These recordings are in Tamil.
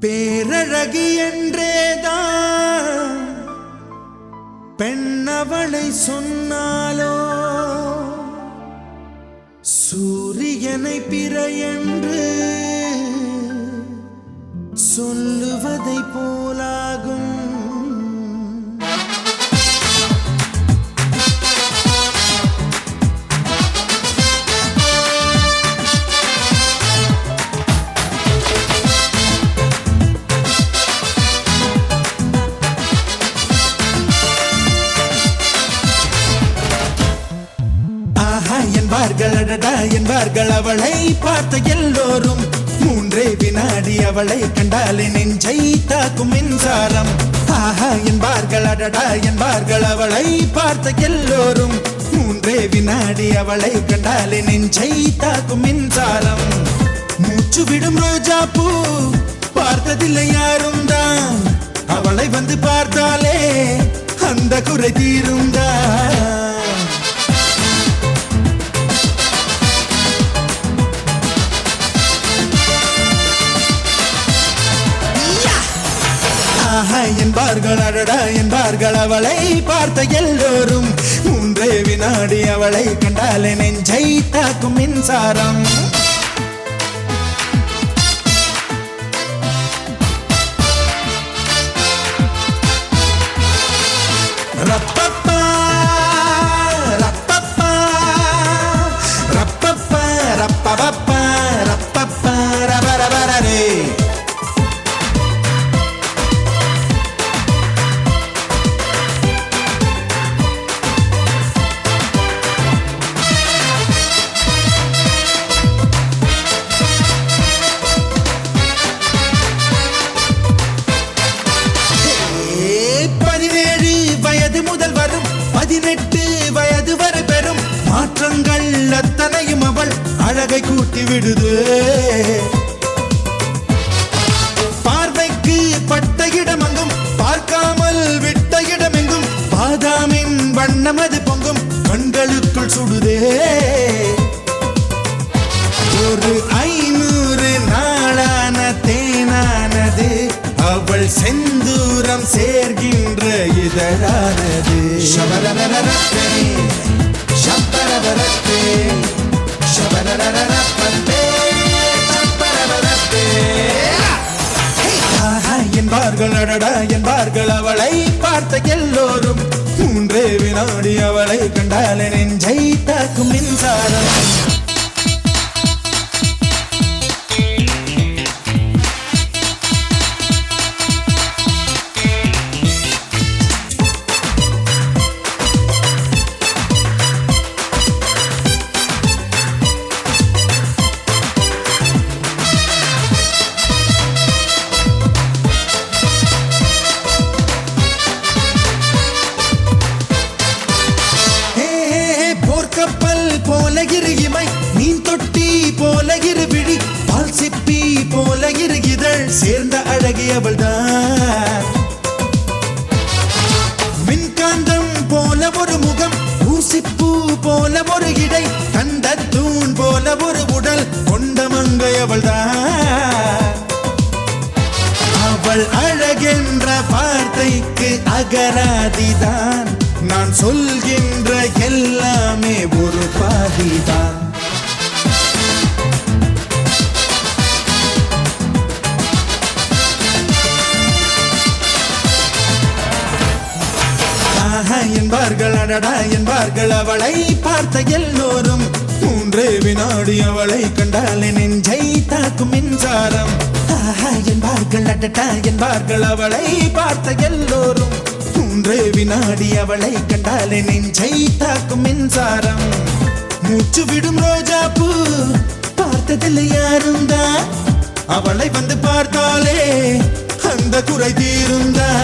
பேரழகி என்றேதான் பெண்ணவளை சொன்னாலோ சூரியனை பிற என்று சொல்லுவதை போலாகும். என்பார்கள் அவளை பார்த்த எல்லோரும் மூன்றே வினாடி அவளை கண்டாலே நெஞ்சை தாக்கும் மின்சாரம். ஆஹா என்பார்கள் அடடா என்பார்கள் அவளை பார்த்த எல்லோரும் மூன்றே வினாடி அவளை கண்டாலே நெஞ்சை தாக்கும் மின்சாரம். மூச்சு விடும் ரோஜா பூ பார்த்ததில்லை யாரும் தான், அவளை வந்து பார்த்தாலே அந்த குறை தீரும் தான். என்பார்கள் அடடா என்பார்கள் அவளை பார்த்த எல்லோரும் மூன்றே வினாடி அவளை கண்டாலே நெஞ்சை தாக்கும் மின்சாரம். ரப்பப்பா ரப்பப்பா ரப்பப்பா ரப்பப்பா ரப்பப்பா ரபரபரே. முதல் வரும் 18 வயது வரை பெறும் மாற்றங்கள் அத்தனையும் அவள் அழகை கூட்டி விடுது. பார்வைக்கு பட்ட இடமெங்கும் பார்க்காமல் விட்ட இடமெங்கும் பாதாமின் வண்ணம் அது பொங்கும் கண்களுக்குள் சுடுதே. ஒரு 500 நாளான தேனானது அவள் செந்தூரம் சேர்கின்ற இதழானது. ஷபரரரரப்பே ஷபரரரப்பே ஷபரரரரப்பே ஷபரரரப்பே. என்பார்கள் அடடா என்பார்கள் அவளை பார்த்த எல்லோரும் மூன்றே வினாடி அவளை கண்டாலே நெஞ்சை தாக்கும் மின்சாரம். கப்பல் போல இரு இமை, மீன் தொட்டி போல இரு விழி, பால் சிப்பி போல இரு இதழ் சேர்ந்த அழகி அவள்தான். மின்காந்தம் போல ஒரு முகம், ஊசிப்பூ போல ஒரு இடை, கண்ட தூண் போல ஒரு உடல் கொண்ட மங்கை அவள்தான். அவள் அழகென்ற வார்த்தைக்கு அகராதிதான், நான் சொல்கின்ற எல்லாமே ஒரு பாதிதான். ஆஹா என்பார்கள் அடடா என்பார்கள் அவளை பார்த்த எல்லோரும் மூன்றே வினாடி அவளை கண்டாலே நெஞ்சை தாக்கும் மின்சாரம். ஆஹா என்பார்கள் அடடா என்பார்கள் அவளை பார்த்த எல்லோரும் மூன்றே வினாடி அவளை கண்டாலே நெஞ்சை தாக்கும் மின்சாரம். மூச்சு விடும் ரோஜா பூ பார்த்ததில்லை யாரும் தான், அவளை வந்து பார்த்தாலே அந்த குறை தீரும் தான்.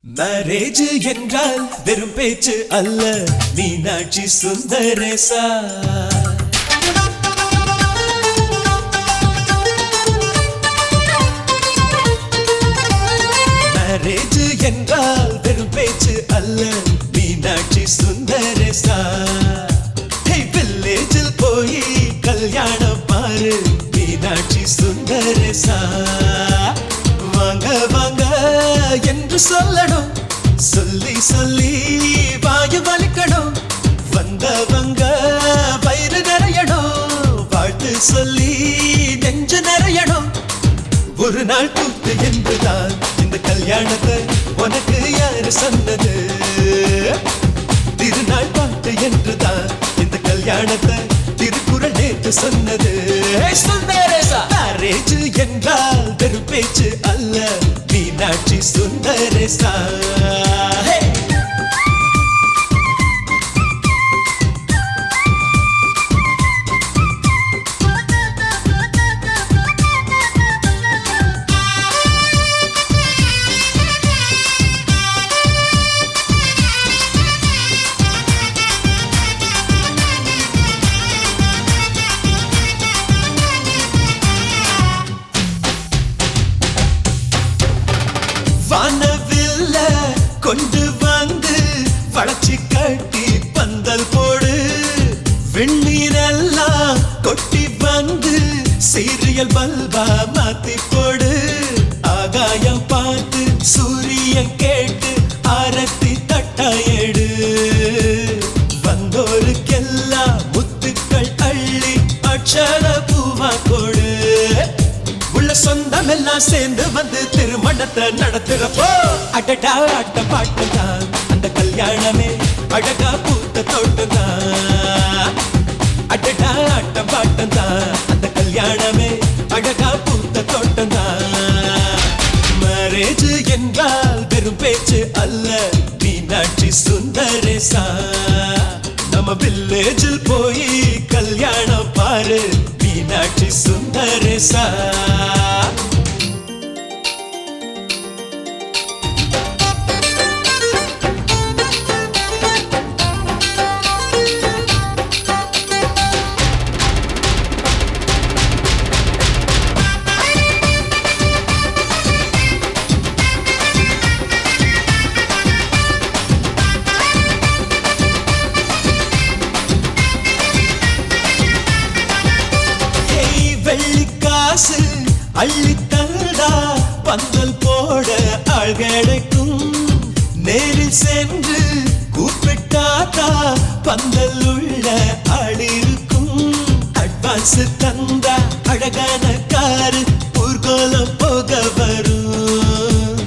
மேரேஜ் என்றால் வெறும் பேச்சு அல்ல, மீனாட்சி சுந்தரேசா. மேரேஜ் என்றால் வெறும் பேச்சு அல்ல, மீனாட்சி சுந்தரேசா. வில்லேஜில் போய் கல்யாணம் பாரு, மீனாட்சி சுந்தரேசா. வாங்க வாங்க என்று சொல்லணும், சொல்லி சொல்லி வாயு வலிக்கணும். வந்தவங்க வயிறு நிறையணும், வாழ்த்து சொல்லி நெஞ்சு நிறையணும். ஒரு நாள் கூத்து என்றுதான் இந்த கல்யாணத்தை உனக்கு யாரு சொன்னது? திருநாள் பாட்டு என்றுதான் இந்த கல்யாணத்தை திருக்குறள் நேற்று சொன்னது. மேரேஜ் என்றால் வெறும் பேச்சு அல்ல, மீனாட்சி சுந்தரேசா. வானவில்ல கொண்டு வந்து வளர்ச்சி கட்டி பந்தல் போடு, வெண்ணீரெல்லாம் கொட்டி வந்து சீரியல் பல்பா மாத்தி போடு. ஆகாயம் பார்த்து சூரியன் கேட்டு ஆரத்தி தட்டாயேடு. வந்தோருக்கெல்லாம் முத்துக்கள் அள்ளி அட்சர பூவா கொடு. உள்ள சொந்தம் எல்லாம் சேர்ந்து வந்து திருமணத்தை நடத்துறப்போ அடடா ஆட்ட பாட்டுதான் அந்த கல்யாணமே அழகா பூத்த தோட்டம்தான். அடடா ஆட்ட பாட்டுதான் அந்த கல்யாணமே அழகா பூத்த தோட்டம்தான். மேரேஜ் என்றால் வெறும் பேச்சு அல்ல, மீனாட்சி சுந்தரேசா. நம்ம வில்லேஜில் போய் கல்யாணம் பாரு, மீனாட்சி சுந்தரேசா. வெள்ளிக்காசு அள்ளி தந்தா பந்தல் போட ஆள் கிடைக்கும். நேரில் சென்று கூப்பிட்டாத்தா பந்தல் உள்ள ஆள் இருக்கும். அட்வான்ஸ் தந்தா அழகான காரு ஊர்கோலம் போக வரும்.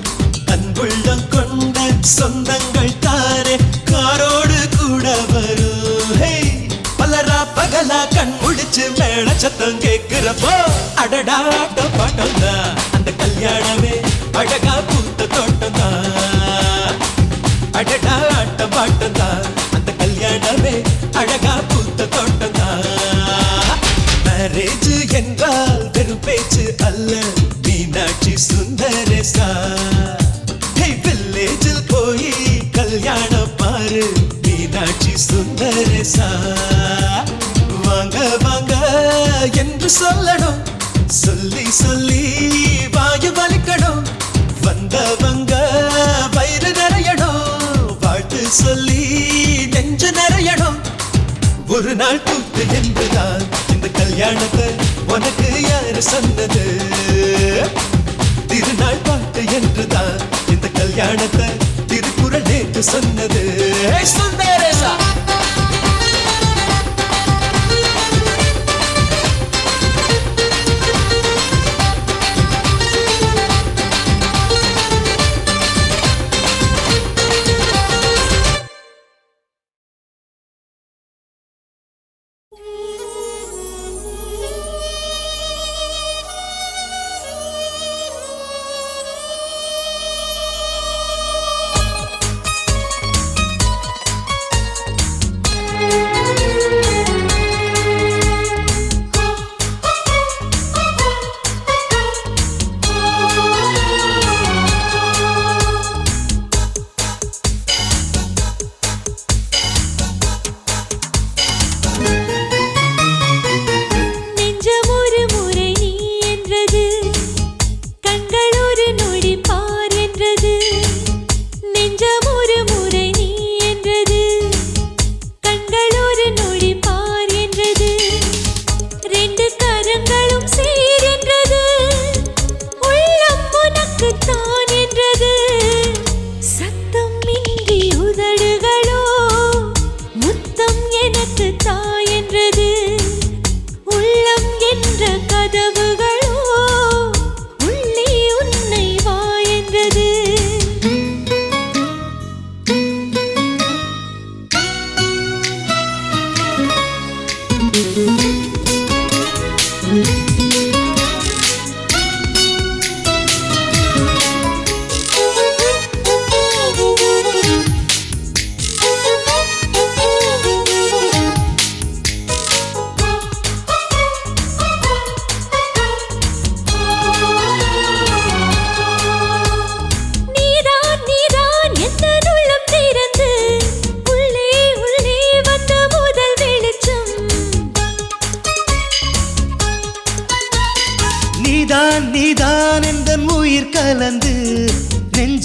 அன்புள்ளம் கொண்ட சொந்தங்கள் தானே காரோடு கூட வரும். பலரா பகலா கண் முடிச்சு மேல சத்தம் கேட்கிறப்போ அடடா ஆட்ட பாட்டம் தான் அந்த கல்யாணமே அழகா பூத்த தோட்டம் தான். அடடா ஆட்ட பாட்டம் தான் அந்த கல்யாணமே அழகா பூத்த தோட்டம் தான். மேரேஜ் என்றால் வெறும் பேச்சு அல்ல, மீனாட்சி சுந்தரேசா. வில்லேஜில் போய் கல்யாணம் பாரு, மீனாட்சி சுந்தரேசா. வாங்க வாங்க என்று சொல்லணும், சொல்லி சொல்லி வாயு வலிக்கணும். வந்தவங்க வயிறு நிறையணும், வாழ்த்து சொல்லி நெஞ்சு நிறையணும். ஒரு நாள் கூத்து என்றுதான் இந்த கல்யாணத்தை உனக்கு யாரு சொன்னது? திருநாள் பாட்டு என்றுதான் இந்த கல்யாணத்தை திருக்குறள் நேற்று சொன்னது. சுந்தரேசா.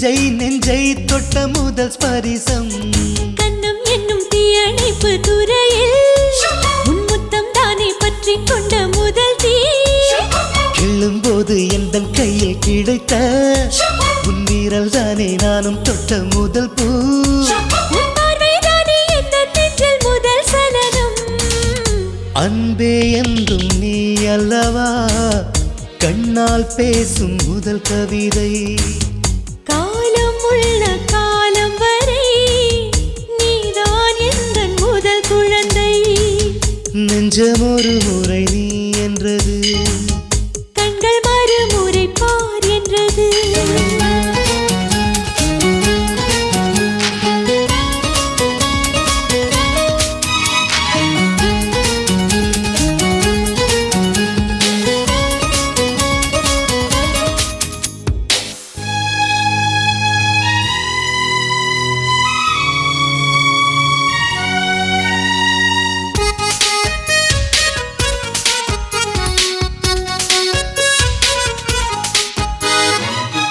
நெஞ்சை தொட்ட முதல் ஸ்பரிசம் கண்ணம் என்னும் தீயணைப்பு துறையில் முன்முத்தம் தானே பற்றி கொண்ட முதல் தீ கிள்ளும் போது எந்த கையில் கிடைத்த உன்வீரல் தானே நானும் தொட்ட முதல் பூ முதல் சலனம் அன்பே என்றும் நீ அல்லவா கண்ணால் பேசும் முதல் கவிதை காலம் உள்ள காலம் வரை நீதான் எந்த முதல் குழந்தை நெஞ்சம் ஒரு முறை நீ என்றது கண்கள் மறுமுறை பார் என்றது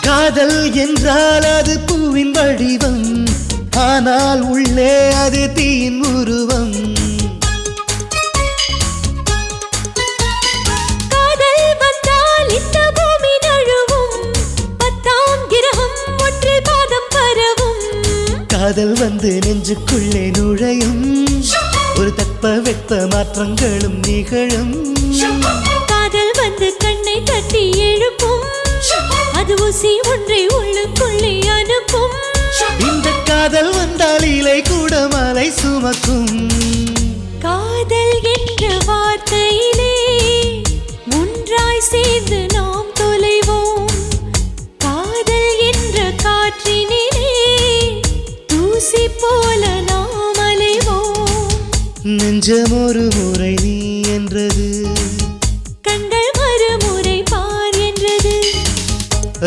காதல் என்றால் அது பூவின் வடிவம் ஆனால் உள்ளே அது தீயின் உருவம் காதல் வந்தால் இந்த பூமி நழுவும் 10ஆம் கிரகம் ஒன்றில் பாதம் பரவும் காதல் வந்து நெஞ்சுக்குள்ளே நுழையும் ஒரு தட்ப வெப்ப மாற்றங்களும் நிகழும் காதல் வந்து கண்ணை தட்டி எழுப்பும் அது ஊசி ஒன்றை உள்ளுக்குள்ளே அனுப்பும் இந்த காதல் வந்தால் இலை கூட மலை சுமக்கும் காதல் என்ற வார்த்தையிலே ஒன்றாய் சேர்ந்து நாம் தொலைவோம் காதல் என்ற காற்றினிலே தூசி போல நாம் அலைவோம் நெஞ்சம் ஒரு முறை நீ என்றது கண்கள் மறுமுறை பார் என்றது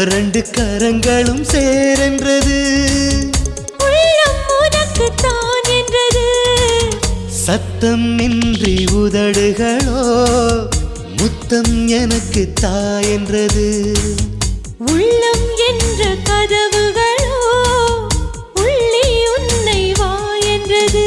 ரெண்டு கரங்களும் சேரென்றது உள்ளம் உனக்கு தான் என்றது சத்தம் இன்றி உதடுகளோ முத்தம் எனக்கு தா என்றது உள்ளம் என்ற கதவுகளோ உள்ளே உன்னை வா என்றது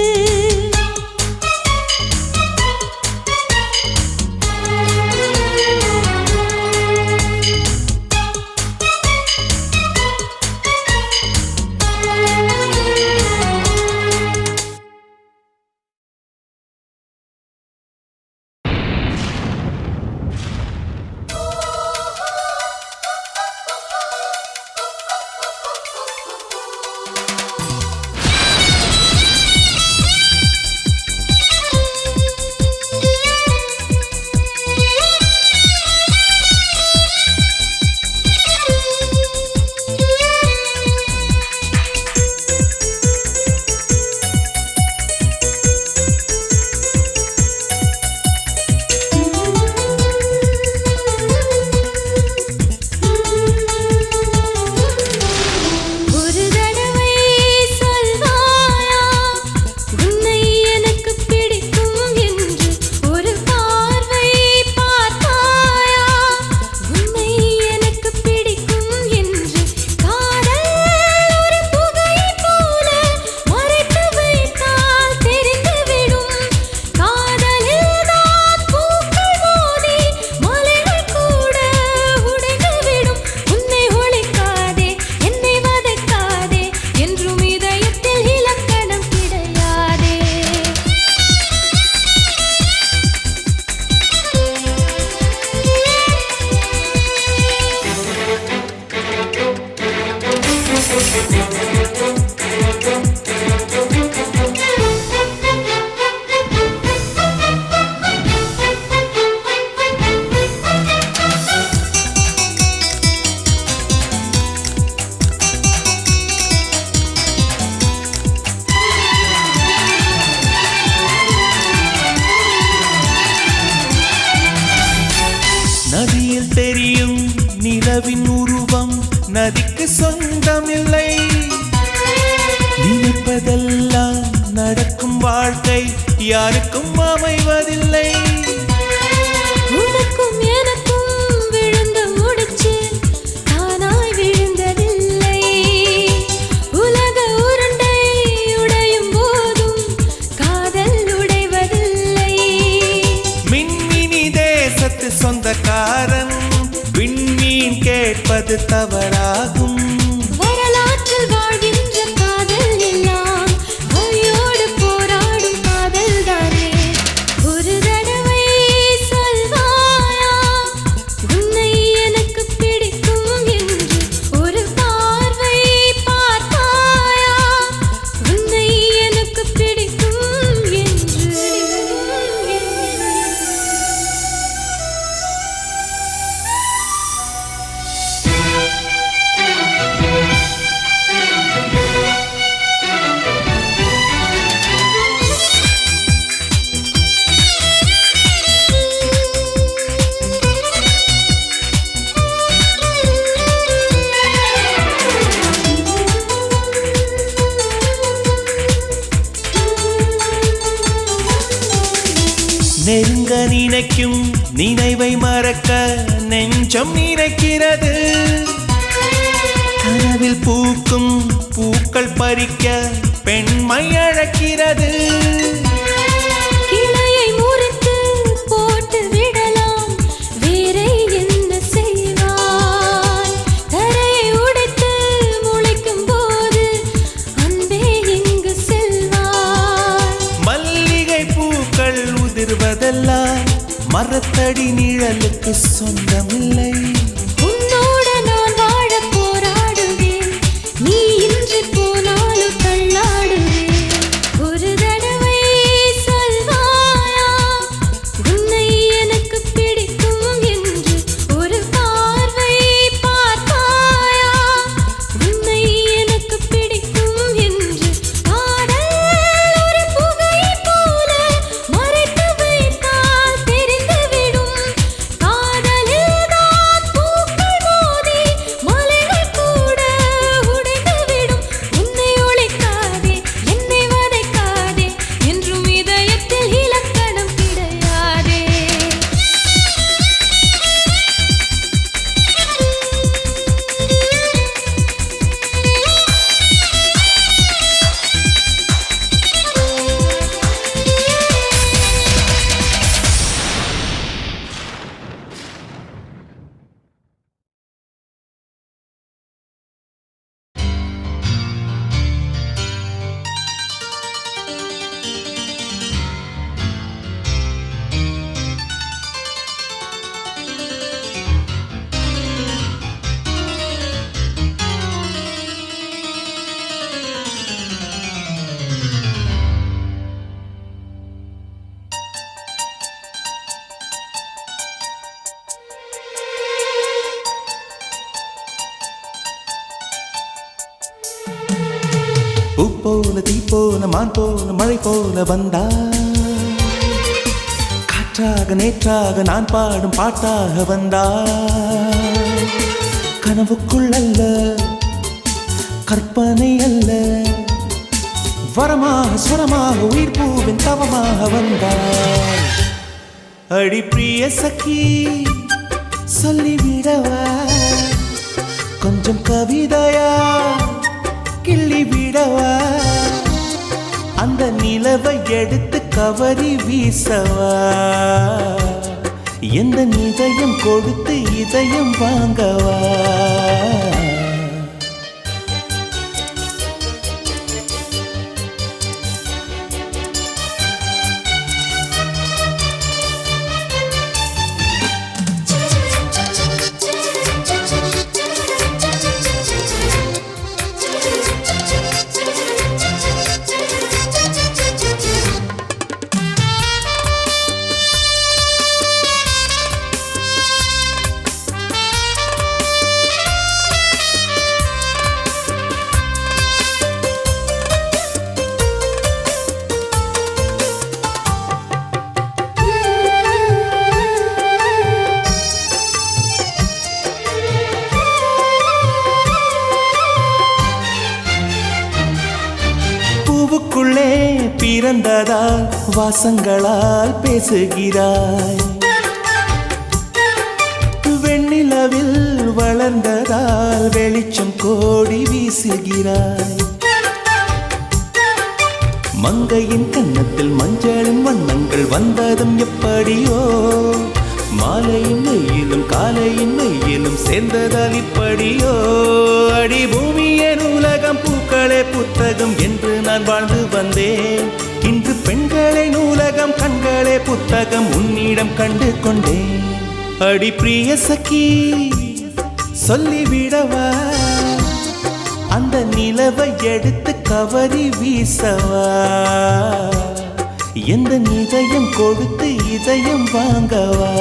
நிலவின் உருவம் நதிக்கு சொந்தமில்லை. நினைப்பதெல்லாம் நடக்கும் வாழ்க்கை யாருக்கும் அமைவதில்லை. உனக்கும் எனக்கும் விழுந்த முடிச்சு தானாய் விழுந்ததில்லை. நினைக்கும் நினைவை மறக்க நெஞ்சம் நினைக்கிறது. கனவில் பூக்கும் பூக்கள் பறிக்க பெண்மை அழைக்கிறது. கிளையை முறித்து போட்டு விடலாம், வேறே என்ன செய்வாய்? தரையை உடைத்து முளைக்கும் போது அன்பே இங்கு செல்வாய். மல்லிகை பூக்கள் உதிர்வதெல்லாம் மரத்தடி நிழலுக்கு சொந்தமில்லை. உன்னோடு நான் வாழ போராடுவேன், நீ இன்றி போனாலும் தள்ளாடுவேன். ஒரு தடவை சொல்வாயா உன்னை எனக்கு பிடிக்கும் என்று? ஒரு பார்வை பார்ப்பாயா உன்னை எனக்கு பிடிக்கும் என்று? காதல் ஒரு புகை போல மறைத்து வைத்தால் தெரிந்துவிடும். காதலில் தான் பூக்கள் மோதி மலைகள் கூட உடைந்துவிடும். உன்னை ஒழிக்காதே, என்னை வதைக்காதே, என்றும் இதயத்தில் இலக்கணம் கிடையாதே. பூ போல தீ போல மான் போல மழை போல வந்தா, காற்றாக நேற்றாக நான் பாடும் பாட்டாக வந்தா. கனவுக்குள் அல்ல கற்பனை அல்ல, வரமாக சுரமாக உயிர் பூவின் தவமாக வந்தாள். அடி பிரிய சखी சொல்லிவிடவா கொஞ்சம் கவிதையா கிள்ளி விடவா? அந்த நிலவை எடுத்து கவரி வீசவா? எந்த இதயம் கொடுத்து இதயம் வாங்கவா? பூவுக்குள்ளே பிறந்ததால் வாசங்களால் பேசுகிறாய். வெண்ணிலவில் வளர்ந்ததால் வெளிச்சம் கோடி வீசுகிறாய். மங்கையின் கன்னத்தில் மஞ்சளின் வண்ணங்கள் வந்ததும் எப்படியோ, மாலையின் மெய்யிலும் காலையின் மெய்யிலும் சேர்ந்ததால் இப்படியோ. அடி பூமியே நூலகம் பூக்களே புத்தகம் என்று நான் வாழ்ந்து வந்தேன். இன்று பெண்களே நூலகம் கண்களே புத்தகம் உன்னிடம் கண்டு கொண்டேன். அடி பிரிய சखी சொல்லிவிடவா? அந்த நிலவை எடுத்து கவரி வீசவா? எந்த இதயம் கொடுத்து இதயம் வாங்கவா?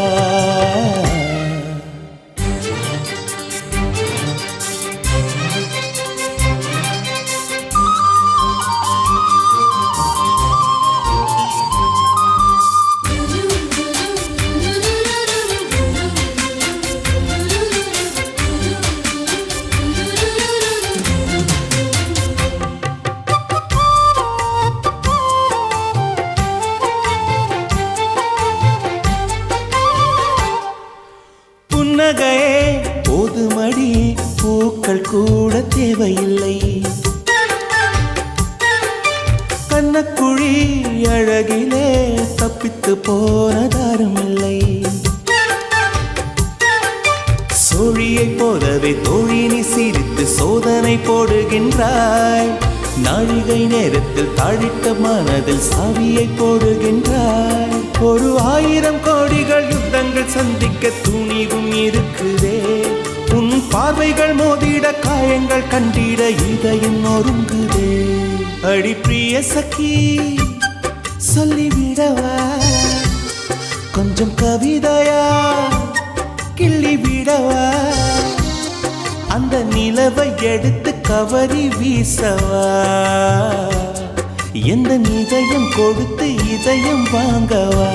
குழி அழகிலே தப்பித்து போனதாரும் இல்லை. சோழியைப் போலவே தோழினி சிரித்து சோதனை போடுகின்றாய். நாழிகை நேரத்தில் தாழிட்ட மனதில் சாவியை போடுகின்றாய். 1000 கோடிகள் யுத்தங்கள் சந்திக்க துணிவும் இருக்குதே. உன் பார்வைகள் மோதிட காயங்கள் கண்டிட இதயம் நொறுங்குதே. அடி பிரிய சகி சொல்லிவிடவா கொஞ்சம் கவிதையா கிள்ளி விடவா. அந்த நிலவை எடுத்து கவரி வீசவா. எந்த இதயம் கொடுத்து இதயம் வாங்கவா.